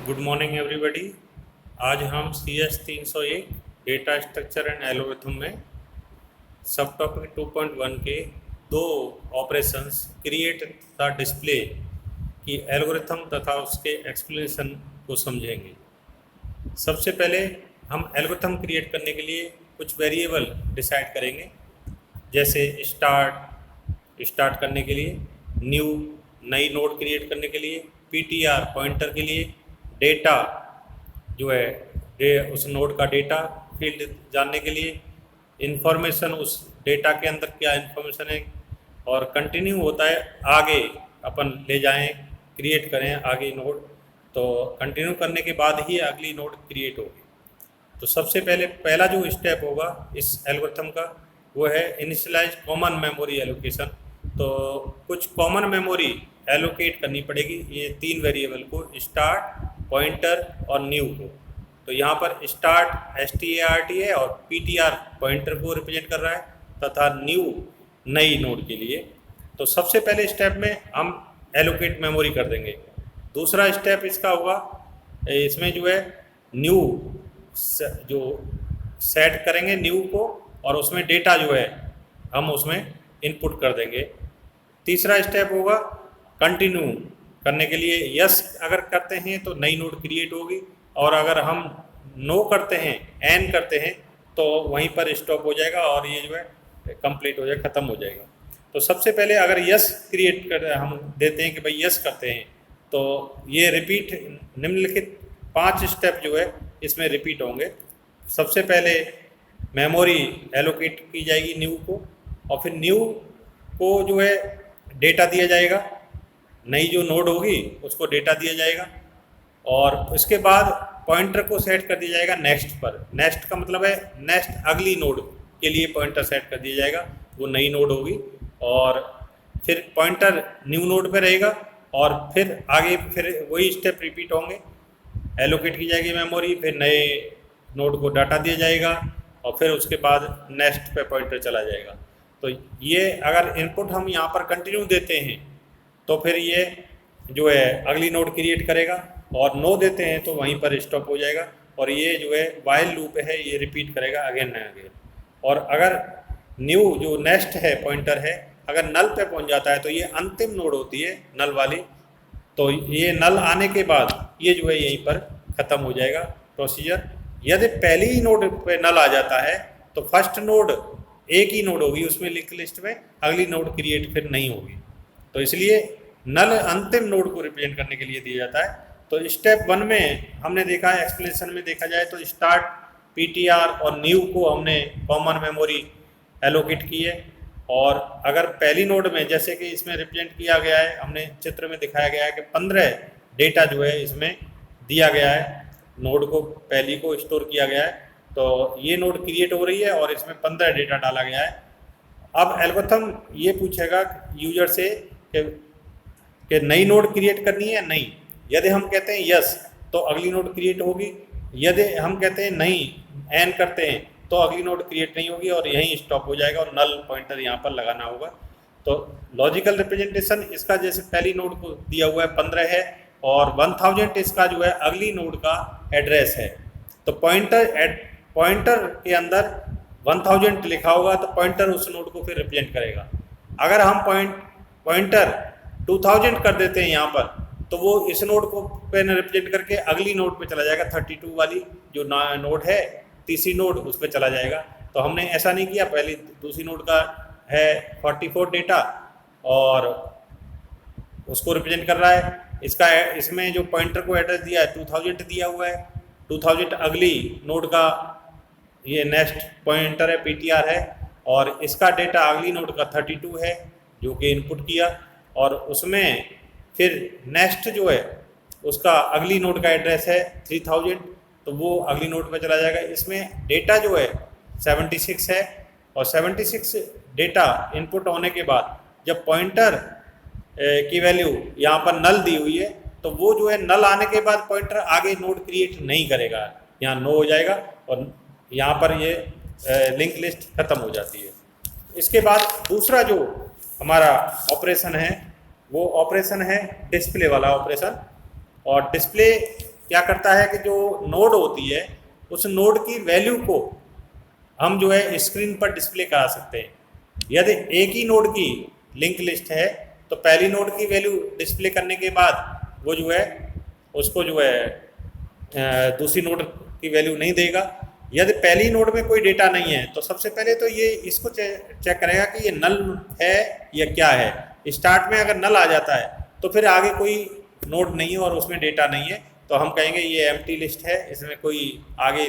Good morning everybody. आज हम CS 301 data structure and algorithm में सब टॉपिक 2.1 के दो ऑपरेशंस क्रिएट तथा डिस्प्ले की एल्गोरिथम तथा उसके एक्सप्लेनेशन को समझेंगे। सबसे पहले हम एल्गोरिथम क्रिएट करने के लिए कुछ वेरिएबल डिसाइड करेंगे, जैसे स्टार्ट करने के लिए, न्यू नई नोड क्रिएट करने के लिए, PTR पॉइंटर के लिए, डेटा जो है उस नोड का डेटा फील्ड जानने के लिए, इंफॉर्मेशन उस डेटा के अंदर क्या इंफॉर्मेशन है, और कंटिन्यू होता है आगे अपन ले जाएं, क्रिएट करें आगे नोड, तो कंटिन्यू करने के बाद ही अगली नोड क्रिएट होगी। तो सबसे पहला जो स्टेप होगा इस एल्गोरिथम का वो है इनिशियलाइज कॉमन मेमोरी एलोकेशन। तो कुछ कॉमन मेमोरी एलोकेट करनी पड़ेगी ये तीन वेरिएबल को, स्टार्ट, पॉइंटर और न्यू को। तो यहाँ पर स्टार्ट START है और PTR पॉइंटर को रिप्रेजेंट कर रहा है तथा न्यू नई नोड के लिए। तो सबसे पहले स्टेप में हम एलोकेट मेमोरी कर देंगे। दूसरा स्टेप इसका होगा, इसमें जो है न्यू जो सेट करेंगे न्यू को, और उसमें डेटा जो है हम उसमें इनपुट कर देंगे। तीसरा स्टेप होगा कंटिन्यू करने के लिए, यस अगर करते हैं तो नई नोड क्रिएट होगी, और अगर हम नो करते हैं, एन करते हैं, तो वहीं पर स्टॉप हो जाएगा और ये जो है कंप्लीट हो जाएगा, ख़त्म हो जाएगा। तो सबसे पहले अगर यस क्रिएट कर हम देते हैं कि भाई यस करते हैं, तो ये रिपीट निम्नलिखित 5 स्टेप जो है इसमें रिपीट होंगे। सबसे पहले मेमोरी एलोकेट की जाएगी न्यू को, और फिर न्यू को जो है डेटा दिया जाएगा, नई जो नोड होगी उसको डेटा दिया जाएगा, और इसके बाद पॉइंटर को सेट कर दिया जाएगा नेक्स्ट पर। नेक्स्ट का मतलब है नेक्स्ट अगली नोड के लिए पॉइंटर सेट कर दिया जाएगा, वो नई नोड होगी, और फिर पॉइंटर न्यू नोड पे रहेगा, और फिर आगे फिर वही स्टेप रिपीट होंगे। एलोकेट की जाएगी मेमोरी, फिर नए नोड को डाटा दिया जाएगा, और फिर उसके बाद नेक्स्ट पे पॉइंटर चला जाएगा। तो ये अगर इनपुट हम यहाँ पर कंटिन्यू देते हैं तो फिर ये जो है अगली नोड क्रिएट करेगा, और नो देते हैं तो वहीं पर स्टॉप हो जाएगा, और ये जो है वाइल लूप है ये रिपीट करेगा अगेन एंड अगेन। और अगर न्यू जो नेक्स्ट है पॉइंटर है अगर नल पे पहुंच जाता है तो ये अंतिम नोड होती है नल वाली, तो ये नल आने के बाद ये जो है यहीं पर ख़त्म हो जाएगा प्रोसीजर। यदि पहली ही नोड पे नल आ जाता है तो फर्स्ट नोड एक ही नोड होगी उसमें लिस्ट में, अगली नोड क्रिएट फिर नहीं होगी। तो इसलिए नल अंतिम नोड को रिप्रेजेंट करने के लिए दिया जाता है। तो स्टेप 1 में हमने देखा है, एक्सप्लेनेशन में देखा जाए तो स्टार्ट, PTR और न्यू को हमने कॉमन मेमोरी एलोकेट की है, और अगर पहली नोड में जैसे कि इसमें रिप्रेजेंट किया गया है, हमने चित्र में दिखाया गया है कि 15 डेटा जो है इसमें दिया गया है, नोड को पहली को स्टोर किया गया है, तो ये नोड क्रिएट हो रही है और इसमें 15 डेटा डाला गया है। अब एल्गोरिथम ये पूछेगा यूजर से कि नई नोड क्रिएट करनी है नहीं। यदि हम कहते हैं यस तो अगली नोड क्रिएट होगी, यदि हम कहते हैं नहीं, एन करते हैं, तो अगली नोड क्रिएट नहीं होगी और यहीं स्टॉप हो जाएगा, और नल पॉइंटर यहाँ पर लगाना होगा। तो लॉजिकल रिप्रेजेंटेशन इसका जैसे पहली नोड को दिया हुआ है 15 है, और 1000 इसका जो है अगली नोड का एड्रेस है। तो पॉइंटर के अंदर 1000 लिखा होगा तो पॉइंटर उस नोड को फिर रिप्रेजेंट करेगा। अगर हम पॉइंटर 2000 कर देते हैं यहाँ पर, तो वो इस नोड को पे रिप्रेजेंट करके अगली नोड पे चला जाएगा, 32 वाली जो नोड है, तीसरी नोड उस पर चला जाएगा। तो हमने ऐसा नहीं किया, पहले दूसरी नोड का है 44 डेटा और उसको रिप्रेजेंट कर रहा है, इसमें जो पॉइंटर को एड्रेस दिया है 2000 दिया हुआ है, 2000 अगली नोड का ये नेक्स्ट पॉइंटर है, PTR है, और इसका डेटा अगली नोड का 32 है जो कि इनपुट किया, और उसमें फिर नेक्स्ट जो है उसका अगली नोड का एड्रेस है 3000, तो वो अगली नोड पे चला जाएगा। इसमें डेटा जो है 76 है, और 76 डेटा इनपुट होने के बाद जब पॉइंटर की वैल्यू यहाँ पर नल दी हुई है, तो वो जो है नल आने के बाद पॉइंटर आगे नोड क्रिएट नहीं करेगा, यहाँ नो हो जाएगा, और यहाँ पर ये लिंक लिस्ट खत्म हो जाती है। इसके बाद दूसरा जो हमारा ऑपरेशन है वो ऑपरेशन है डिस्प्ले वाला ऑपरेशन, और डिस्प्ले क्या करता है कि जो नोड होती है उस नोड की वैल्यू को हम जो है स्क्रीन पर डिस्प्ले करा सकते हैं। यदि एक ही नोड की लिंक लिस्ट है तो पहली नोड की वैल्यू डिस्प्ले करने के बाद वो जो है उसको जो है दूसरी नोड की वैल्यू नहीं देगा। यदि पहली नोड में कोई डेटा नहीं है तो सबसे पहले तो ये इसको चेक करेगा कि ये नल है या क्या है। स्टार्ट में अगर नल आ जाता है तो फिर आगे कोई नोड नहीं है और उसमें डेटा नहीं है तो हम कहेंगे ये एम्प्टी लिस्ट है, इसमें कोई आगे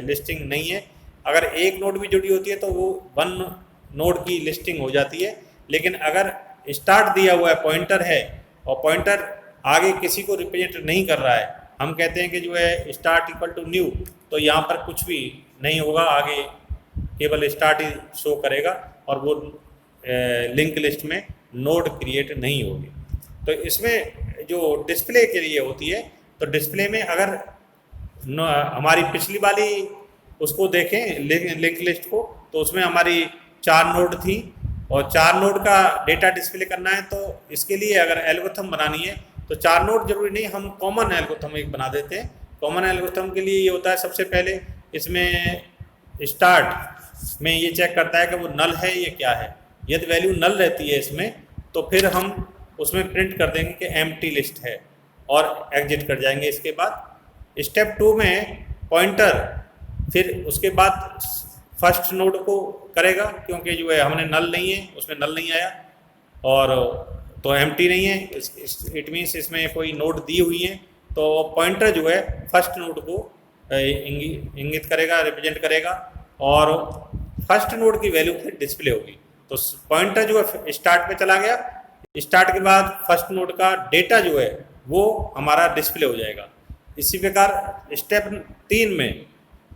लिस्टिंग नहीं है। अगर एक नोड भी जुड़ी होती है तो वो वन नोड की लिस्टिंग हो जाती है। लेकिन अगर स्टार्ट दिया हुआ है, पॉइंटर है और पॉइंटर आगे किसी को रिप्रेजेंट नहीं कर रहा है, हम कहते हैं कि जो है स्टार्ट इक्वल टू न्यू, तो यहाँ पर कुछ भी नहीं होगा, आगे केवल स्टार्ट ही शो करेगा और वो लिंक लिस्ट में नोड क्रिएट नहीं होगी। तो इसमें जो डिस्प्ले के लिए होती है तो डिस्प्ले में अगर हमारी पिछली वाली उसको देखें लिंक लिस्ट को तो उसमें हमारी 4 नोड थी और 4 नोड का डेटा डिस्प्ले करना है। तो इसके लिए अगर एल्गोरिथम बनानी है तो 4 नोड जरूरी नहीं, हम कॉमन एल्गोरिथम एक बना देते हैं। कॉमन एल्गोरिथम के लिए ये होता है, सबसे पहले इसमें स्टार्ट में ये चेक करता है कि वो नल है या क्या है। यदि वैल्यू नल रहती है इसमें तो फिर हम उसमें प्रिंट कर देंगे कि एम्प्टी लिस्ट है और एग्जिट कर जाएंगे। इसके बाद स्टेप 2 में पॉइंटर फिर उसके बाद फर्स्ट नोड को करेगा, क्योंकि जो है हमने नल नहीं है, उसमें नल नहीं आया और तो एम्प्टी नहीं है, इट मीन्स इसमें कोई नोड दी हुई है। तो पॉइंटर जो है फर्स्ट नोड को इंगित करेगा, रिप्रेजेंट करेगा और फर्स्ट नोड की वैल्यू फिर डिस्प्ले होगी। तो पॉइंटर जो है स्टार्ट पे चला गया, स्टार्ट के बाद फर्स्ट नोड का डेटा जो है वो हमारा डिस्प्ले हो जाएगा। इसी प्रकार स्टेप 3 में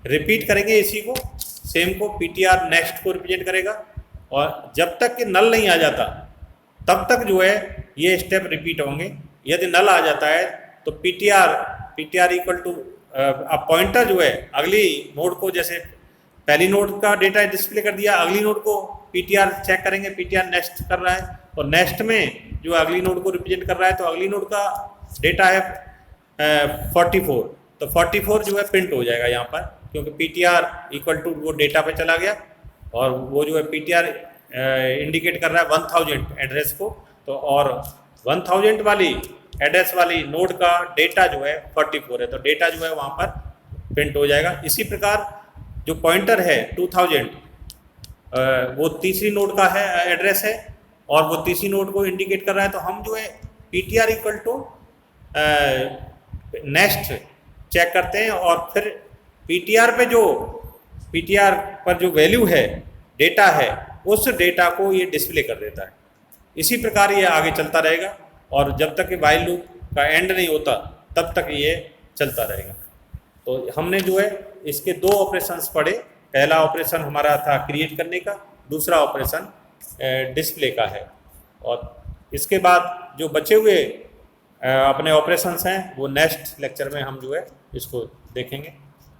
रिपीट करेंगे इसी को, सेम को, पीटीआर नेक्स्ट को रिप्रेजेंट करेगा और जब तक कि नल नहीं आ जाता तब तक जो है ये स्टेप रिपीट होंगे। यदि नल आ जाता है तो पीटीआर इक्वल टू अब पॉइंटर जो है अगली नोड को, जैसे पहली नोड का डेटा डिस्प्ले कर दिया, अगली नोड को पीटीआर चेक करेंगे, पीटीआर नेक्स्ट कर रहा है और नेक्स्ट में जो अगली नोड को रिप्रेजेंट कर रहा है तो अगली नोड का डेटा है 44, तो 44 जो है प्रिंट हो जाएगा यहाँ पर, क्योंकि पीटीआर इक्वल टू वो डेटा पे चला गया और वो जो है पीटीआर इंडिकेट कर रहा है 1000 एड्रेस को। तो और 1000 वाली एड्रेस वाली नोड का डेटा जो है 44 है, तो डेटा जो है वहाँ पर प्रिंट हो जाएगा। इसी प्रकार जो पॉइंटर है 2000 वो तीसरी नोड का है एड्रेस है और वो तीसरी नोड को इंडिकेट कर रहा है, तो हम जो है PTR equal to next check करते हैं और फिर पीटीआर पर जो वैल्यू है, डेटा है, उस डेटा को ये डिस्प्ले कर देता है। इसी प्रकार ये आगे चलता रहेगा और जब तक कि वाइल लूप का एंड नहीं होता तब तक ये चलता रहेगा। तो हमने जो है इसके 2 ऑपरेशंस पढ़े। पहला ऑपरेशन हमारा था क्रिएट करने का, दूसरा ऑपरेशन डिस्प्ले का है और इसके बाद जो बचे हुए अपने ऑपरेशंस हैं वो नेक्स्ट लेक्चर में हम जो है इसको देखेंगे।